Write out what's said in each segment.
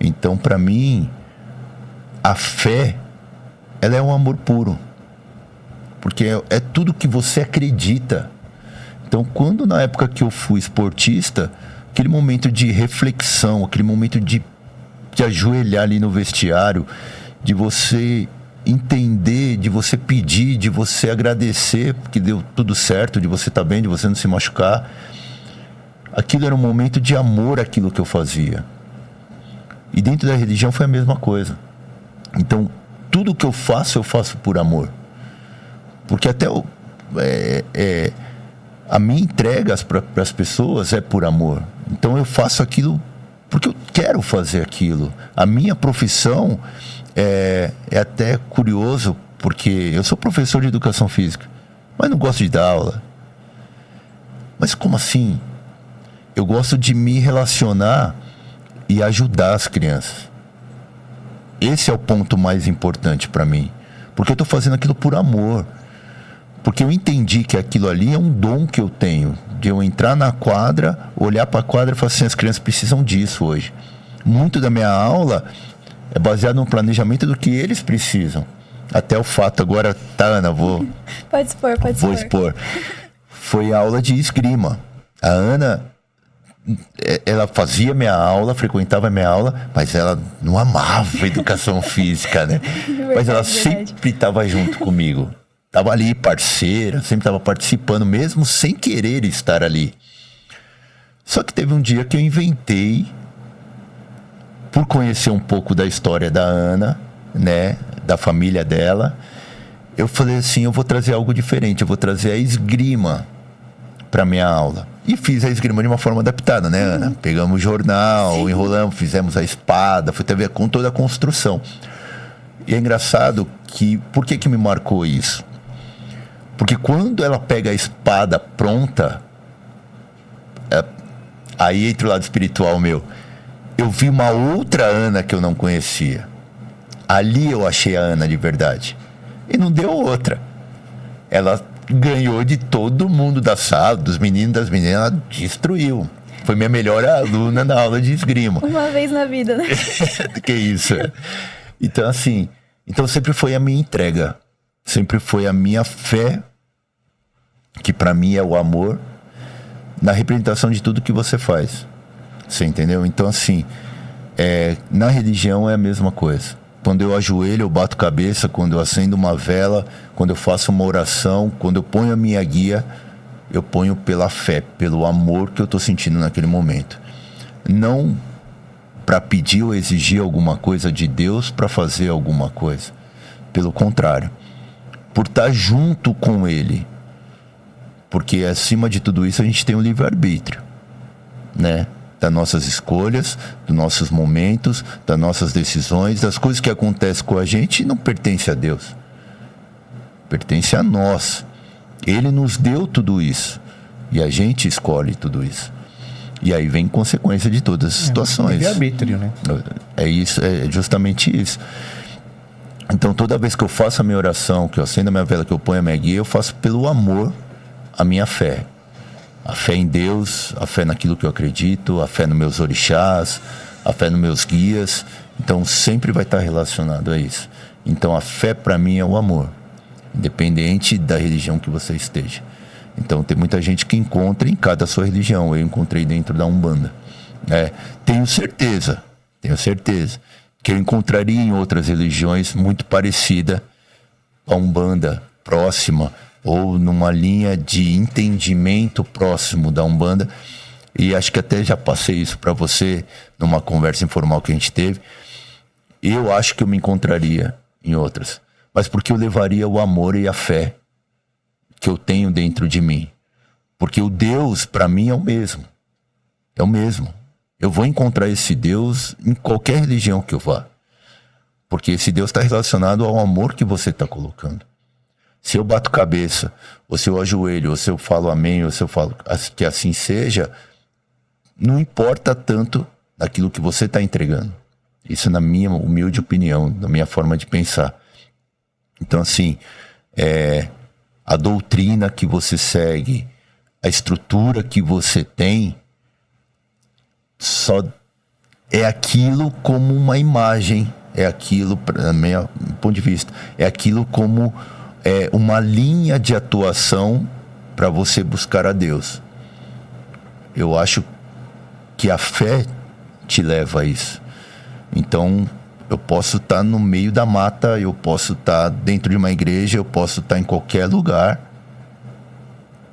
Então, para mim, a fé, ela é um amor puro. Porque é tudo que você acredita. Então, quando na época que eu fui esportista, aquele momento de reflexão, aquele momento de ajoelhar ali no vestiário, de você entender, de você pedir, de você agradecer que deu tudo certo, de você estar bem, de você não se machucar. Aquilo era um momento de amor, aquilo que eu fazia. E dentro da religião foi a mesma coisa. Então, tudo que eu faço por amor. Porque até a minha entrega para as pessoas é por amor. Então eu faço aquilo porque eu quero fazer aquilo. A minha profissão é até curioso, porque eu sou professor de educação física, mas não gosto de dar aula. Mas como assim? Eu gosto de me relacionar e ajudar as crianças. Esse é o ponto mais importante para mim. Porque eu estou fazendo aquilo por amor. Porque eu entendi que aquilo ali é um dom que eu tenho. De eu entrar na quadra, olhar para a quadra e falar assim, as crianças precisam disso hoje. Muito da minha aula é baseado no planejamento do que eles precisam. Até o fato agora, tá, Ana, Pode expor. Foi a aula de esgrima. A Ana, ela fazia minha aula, frequentava minha aula, mas ela não amava a educação física, né? Mas ela sempre estava junto comigo. Estava ali, parceira, sempre estava participando, mesmo sem querer estar ali. Só que teve um dia que eu inventei, por conhecer um pouco da história da Ana, né, da família dela, eu falei assim, eu vou trazer algo diferente, eu vou trazer a esgrima para minha aula. E fiz a esgrima de uma forma adaptada, né, Ana? Pegamos o jornal, enrolamos, fizemos a espada, foi TV com toda a construção. E é engraçado que, por que me marcou isso? Porque quando ela pega a espada pronta, aí entra o lado espiritual meu. Eu vi uma outra Ana que eu não conhecia. Ali eu achei a Ana de verdade. E não deu outra. Ela ganhou de todo mundo da sala, dos meninos, das meninas, ela destruiu. Foi minha melhor aluna na aula de esgrima. Uma vez na vida, né? Que isso. Então, assim, sempre foi a minha entrega. Sempre foi a minha fé, que para mim é o amor, na representação de tudo que você faz. Você entendeu? Então, assim, na religião é a mesma coisa. Quando eu ajoelho, eu bato cabeça, quando eu acendo uma vela, quando eu faço uma oração, quando eu ponho a minha guia, eu ponho pela fé, pelo amor que eu estou sentindo naquele momento. Não para pedir ou exigir alguma coisa de Deus para fazer alguma coisa. Pelo contrário. Por estar junto com Ele. Porque acima de tudo isso a gente tem um livre-arbítrio, né? Das nossas escolhas, dos nossos momentos, das nossas decisões, das coisas que acontecem com a gente, não pertence a Deus. Pertence a nós. Ele nos deu tudo isso. E a gente escolhe tudo isso. E aí vem consequência de todas as situações. Livre-arbítrio, né? É isso, é justamente isso. Então, toda vez que eu faço a minha oração, que eu acendo a minha vela, que eu ponho a minha guia, eu faço pelo amor a minha fé. A fé em Deus, a fé naquilo que eu acredito, a fé nos meus orixás, a fé nos meus guias. Então, sempre vai estar relacionado a isso. Então, a fé para mim é o amor, independente da religião que você esteja. Então, tem muita gente que encontra em cada sua religião. Eu encontrei dentro da Umbanda. Tenho certeza que eu encontraria em outras religiões muito parecida a Umbanda, próxima, ou numa linha de entendimento próximo da Umbanda. E acho que até já passei isso para você numa conversa informal que a gente teve. Eu acho que eu me encontraria em outras, mas porque eu levaria o amor e a fé que eu tenho dentro de mim. Porque o Deus, para mim, é o mesmo. É o mesmo. Eu vou encontrar esse Deus em qualquer religião que eu vá. Porque esse Deus está relacionado ao amor que você está colocando. Se eu bato cabeça, ou se eu ajoelho, ou se eu falo amém, ou se eu falo que assim seja, não importa tanto daquilo que você está entregando. Isso na minha humilde opinião, na minha forma de pensar. Então, assim, a doutrina que você segue, a estrutura que você tem, só é aquilo como uma imagem, é aquilo, para meu ponto de vista, é aquilo como uma linha de atuação para você buscar a Deus. Eu acho que a fé te leva a isso. Então, eu posso estar no meio da mata, eu posso estar dentro de uma igreja, eu posso estar em qualquer lugar,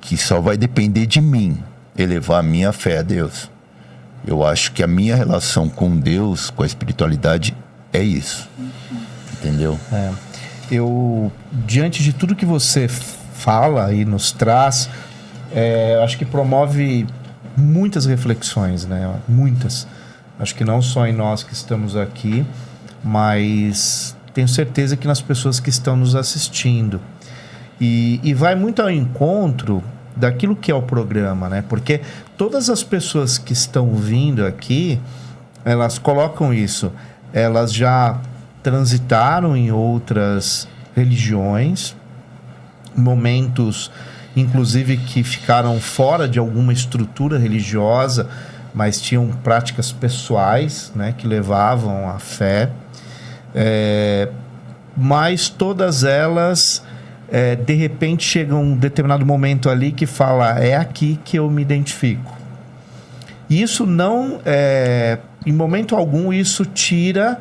que só vai depender de mim elevar a minha fé a Deus. Eu acho que a minha relação com Deus, com a espiritualidade, é isso. Entendeu? Eu, diante de tudo que você fala e nos traz, acho que promove muitas reflexões, né? Muitas. Acho que não só em nós que estamos aqui, mas tenho certeza que nas pessoas que estão nos assistindo. E vai muito ao encontro daquilo que é o programa, né? Porque todas as pessoas que estão vindo aqui, elas colocam isso. Elas já transitaram em outras religiões, momentos, inclusive, que ficaram fora de alguma estrutura religiosa, mas tinham práticas pessoais, né, que levavam à fé. Mas todas elas, de repente, chega um determinado momento ali que fala, é aqui que eu me identifico. E isso não, em momento algum, isso tira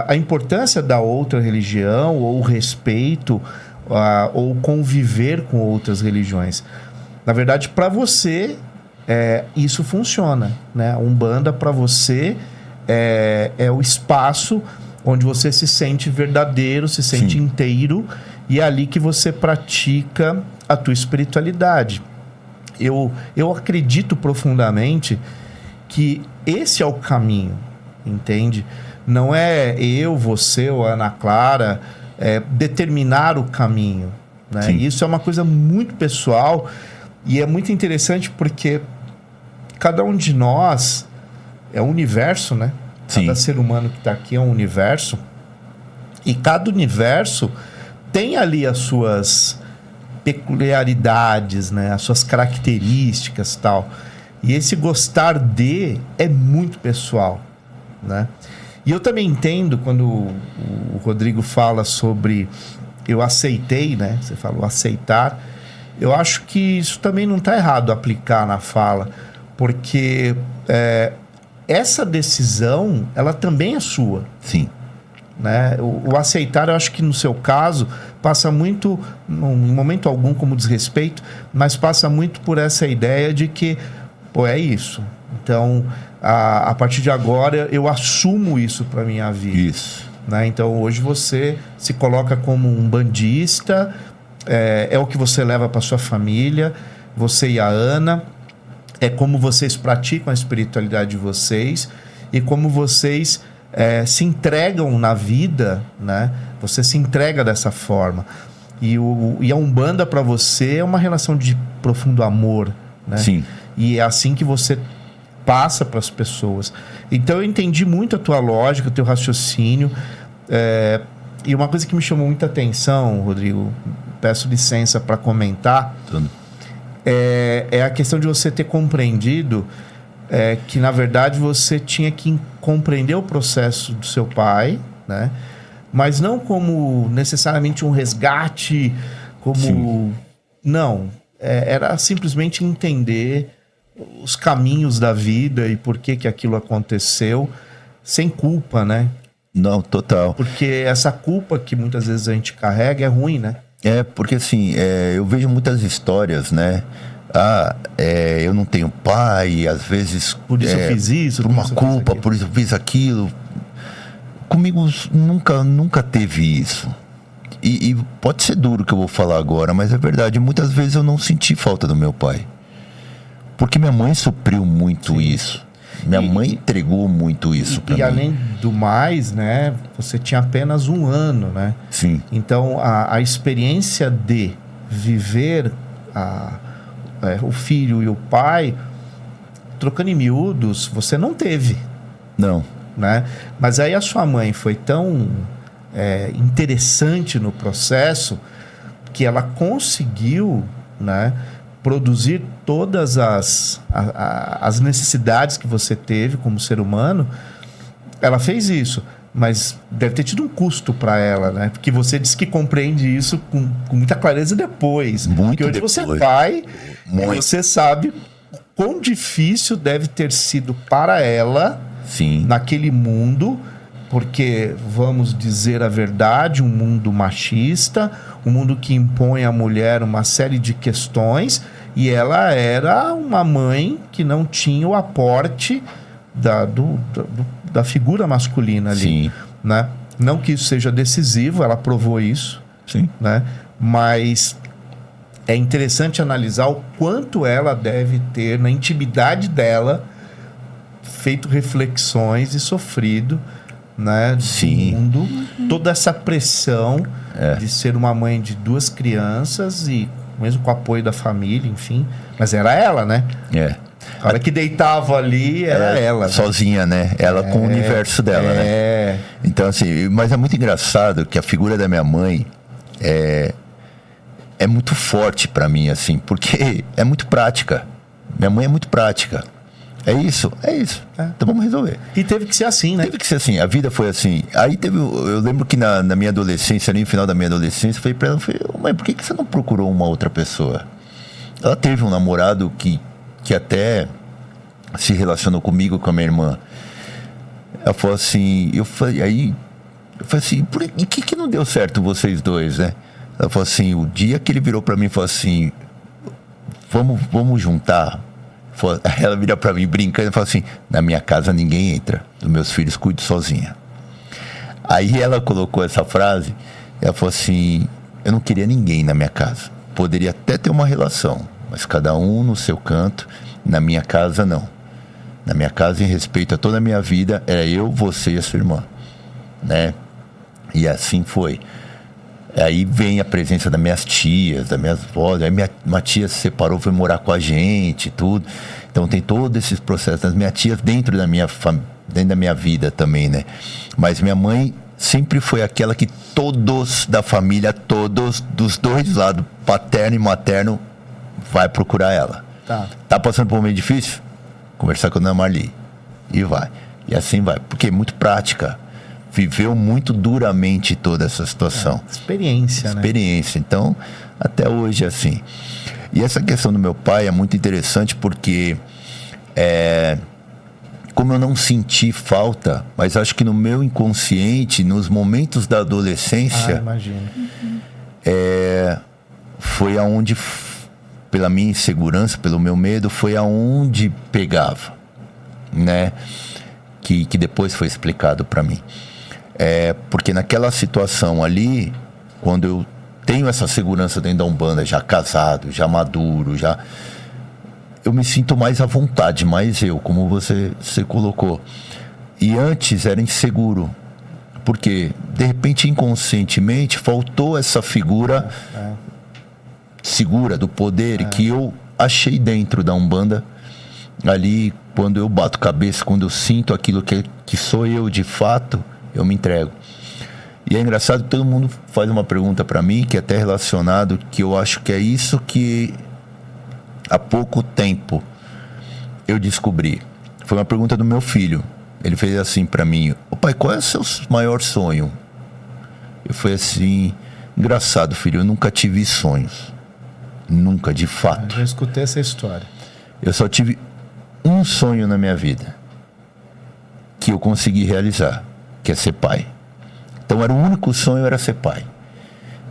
a importância da outra religião, ou o respeito, ou conviver com outras religiões. Na verdade, para você, isso funciona, né? A Umbanda, para você, é o espaço onde você se sente verdadeiro, se sente Sim. inteiro, e é ali que você pratica a tua espiritualidade. Eu acredito profundamente que esse é o caminho, entende? Não é eu, você ou a Ana Clara determinar o caminho, né? Isso é uma coisa muito pessoal e é muito interessante porque cada um de nós é um universo, né? Cada ser humano que está aqui é um universo e cada universo tem ali as suas peculiaridades, né? As suas características e tal. E esse gostar de é muito pessoal, né? E eu também entendo quando o Rodrigo fala sobre eu aceitei, né? Você falou aceitar. Eu acho que isso também não está errado aplicar na fala, porque essa decisão, ela também é sua. Sim. Né? O aceitar, eu acho que no seu caso, passa muito, em momento algum como desrespeito, mas passa muito por essa ideia de que, pô, é isso. Então, a partir de agora, eu assumo isso para minha vida. Isso. Né? Então, hoje você se coloca como um bandista, é o que você leva para sua família, você e a Ana, é como vocês praticam a espiritualidade de vocês e como vocês se entregam na vida, né? Você se entrega dessa forma. E a Umbanda para você é uma relação de profundo amor, né? Sim. E é assim que você passa para as pessoas. Então eu entendi muito a tua lógica, o teu raciocínio. E uma coisa que me chamou muita atenção, Rodrigo, peço licença para comentar, é a questão de você ter compreendido que, na verdade, você tinha que compreender o processo do seu pai, né? Mas não como necessariamente um resgate, como... Sim. Não, era simplesmente entender os caminhos da vida e por que aquilo aconteceu, sem culpa, né? Não, total. Porque essa culpa que muitas vezes a gente carrega é ruim, né? Porque assim, eu vejo muitas histórias, né? Eu não tenho pai, às vezes... Por isso eu fiz isso, por uma culpa, por isso eu fiz aquilo. Comigo nunca teve isso. E pode ser duro o que eu vou falar agora, mas é verdade. Muitas vezes eu não senti falta do meu pai. Porque minha mãe supriu muito isso. Minha mãe entregou muito isso para mim. E além do mais, né? Você tinha apenas 1 ano, né? Sim. Então, a experiência de viver o filho e o pai, trocando em miúdos, você não teve. Não. Né? Mas aí a sua mãe foi tão interessante no processo que ela conseguiu, né, produzir todas as necessidades que você teve como ser humano, ela fez isso. Mas deve ter tido um custo para ela, né? Porque você disse que compreende isso com muita clareza depois. Muito Porque hoje depois. você vai e você sabe quão difícil deve ter sido para ela, Sim. naquele mundo, porque, vamos dizer a verdade, um mundo machista, um mundo que impõe à mulher uma série de questões, e ela era uma mãe que não tinha o aporte da figura masculina ali. Sim. Né? Não que isso seja decisivo, ela provou isso. Sim. Né? Mas é interessante analisar o quanto ela deve ter, na intimidade dela, feito reflexões e sofrido, né, Sim. do mundo, toda essa pressão de ser uma mãe de 2 crianças e mesmo com o apoio da família, enfim. Mas era ela, né? A hora que deitava ali, era ela. Sozinha, né? Ela com o universo dela, né? Então, assim, mas é muito engraçado que a figura da minha mãe é muito forte pra mim, assim, porque é muito prática. Minha mãe é muito prática. É isso. Então vamos resolver. E teve que ser assim, né? Teve que ser assim, a vida foi assim. Aí eu lembro que na minha adolescência, ali no final da minha adolescência, eu falei pra ela, mãe, por que você não procurou uma outra pessoa? Ela teve um namorado que até se relacionou comigo, com a minha irmã. Ela falou assim, eu falei assim, e que não deu certo vocês dois, né? Ela falou assim, o dia que ele virou pra mim e falou assim, vamos juntar. Ela vira pra mim brincando e fala assim, na minha casa ninguém entra, dos meus filhos cuido sozinha. Aí ela colocou essa frase, ela falou assim, eu não queria ninguém na minha casa, poderia até ter uma relação, mas cada um no seu canto, na minha casa não. Na minha casa, em respeito a toda a minha vida, era eu, você e a sua irmã, né? E assim foi. Aí vem a presença das minhas tias, das minhas avós. Aí uma tia se separou, foi morar com a gente, tudo. Então tem todos esses processos das minhas tias dentro da minha vida também, né? Mas minha mãe sempre foi aquela que todos da família, todos dos dois lados, paterno e materno, vai procurar ela. Tá passando por um momento difícil? Conversar com a Ana Marli. E vai. E assim vai. Porque é muito prática. Viveu muito duramente toda essa situação. Experiência, né? Então, até hoje é assim. E essa questão do meu pai é muito interessante porque como eu não senti falta, mas acho que no meu inconsciente, nos momentos da adolescência, imagino. foi aonde, pela minha insegurança, pelo meu medo, foi aonde pegava, né? Que depois foi explicado para mim. Porque naquela situação ali, quando eu tenho essa segurança dentro da Umbanda, já casado, já maduro, eu me sinto mais à vontade, mais eu, como você colocou. E antes era inseguro, porque de repente, inconscientemente, faltou essa figura segura do poder que eu achei dentro da Umbanda. Ali, quando eu bato cabeça, quando eu sinto aquilo que sou eu de fato, eu me entrego. E é engraçado, todo mundo faz uma pergunta para mim, que é até relacionado, que eu acho que é isso que há pouco tempo eu descobri. Foi uma pergunta do meu filho. Ele fez assim para mim, pai, qual é o seu maior sonho? Eu falei assim, engraçado, filho, eu nunca tive sonhos. Nunca, de fato. Eu já escutei essa história. Eu só tive um sonho na minha vida que eu consegui realizar, que é ser pai. Então era o único sonho, era ser pai.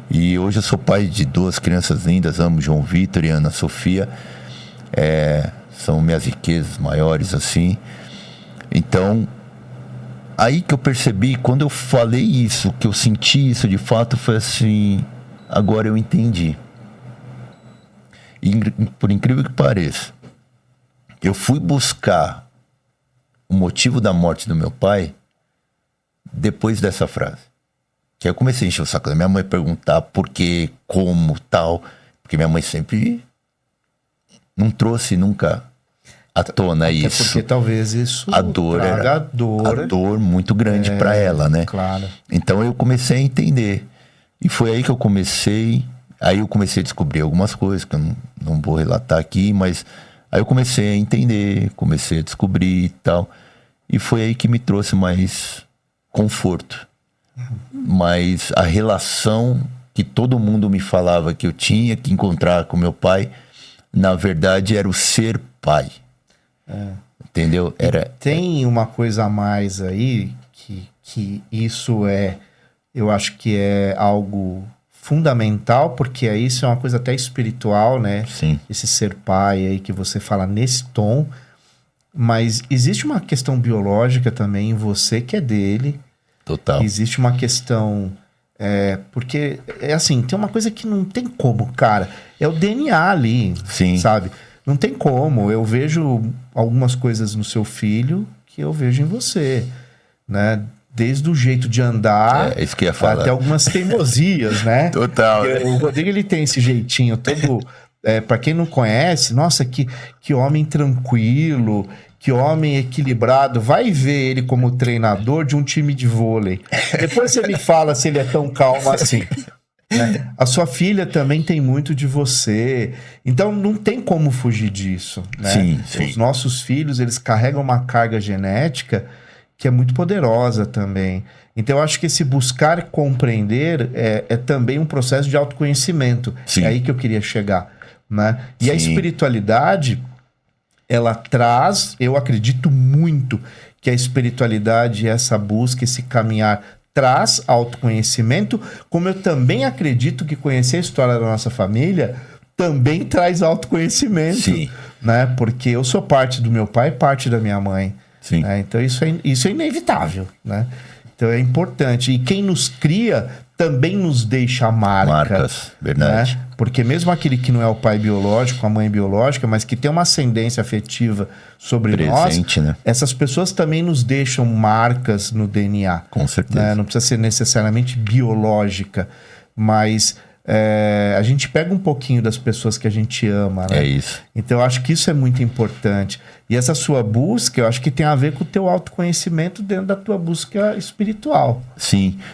E hoje eu sou pai de 2 crianças lindas, amo João Vitor e Ana Sofia. São minhas riquezas maiores, assim. Então, aí que eu percebi, quando eu falei isso, que eu senti isso de fato, foi assim, agora eu entendi. E, por incrível que pareça, eu fui buscar o motivo da morte do meu pai depois dessa frase. Que aí eu comecei a encher o saco da minha mãe, perguntar por quê, como, tal. Porque minha mãe sempre não trouxe nunca à tona isso. Porque talvez isso a dor era a dor muito grande para ela, né? Claro. Então eu comecei a entender. E foi aí que eu comecei a descobrir algumas coisas que eu não vou relatar aqui, mas aí eu comecei a entender, comecei a descobrir e tal. E foi aí que me trouxe mais conforto. Mas a relação que todo mundo me falava que eu tinha que encontrar com meu pai, na verdade era o ser pai. Entendeu? Tem uma coisa a mais aí, que isso eu acho que é algo fundamental, porque aí isso é uma coisa até espiritual, né? Sim. Esse ser pai aí que você fala nesse tom. Mas existe uma questão biológica também em você que é dele. Total. Existe uma questão... porque, assim, tem uma coisa que não tem como, cara. É o DNA ali, Sim. sabe? Não tem como. Eu vejo algumas coisas no seu filho que eu vejo em você, né? Desde o jeito de andar isso que eu ia falar. até algumas teimosias, né? Total. O Rodrigo, ele tem esse jeitinho todo... para quem não conhece, nossa, que homem tranquilo, que homem equilibrado. Vai ver ele como treinador de um time de vôlei. Depois você me fala se ele é tão calmo assim. Né? A sua filha também tem muito de você. Então não tem como fugir disso. Né? Sim, sim. Os nossos filhos, eles carregam uma carga genética que é muito poderosa também. Então eu acho que esse buscar compreender é também um processo de autoconhecimento. Sim. É aí que eu queria chegar. Né? E Sim. a espiritualidade, ela traz, eu acredito muito que a espiritualidade, essa busca, esse caminhar, traz autoconhecimento, como eu também acredito que conhecer a história da nossa família também traz autoconhecimento. Sim. Né? Porque eu sou parte do meu pai e parte da minha mãe. Sim. Né? Então isso é inevitável. Né? Então é importante. E quem nos cria também nos deixa marcas, verdade. Né? Porque mesmo aquele que não é o pai biológico, a mãe biológica, mas que tem uma ascendência afetiva sobre presente, nós, né? essas pessoas também nos deixam marcas no DNA. Com certeza. Né? Não precisa ser necessariamente biológica, mas a gente pega um pouquinho das pessoas que a gente ama. Né? É isso. Então eu acho que isso é muito importante. E essa sua busca, eu acho que tem a ver com o teu autoconhecimento dentro da tua busca espiritual. Sim.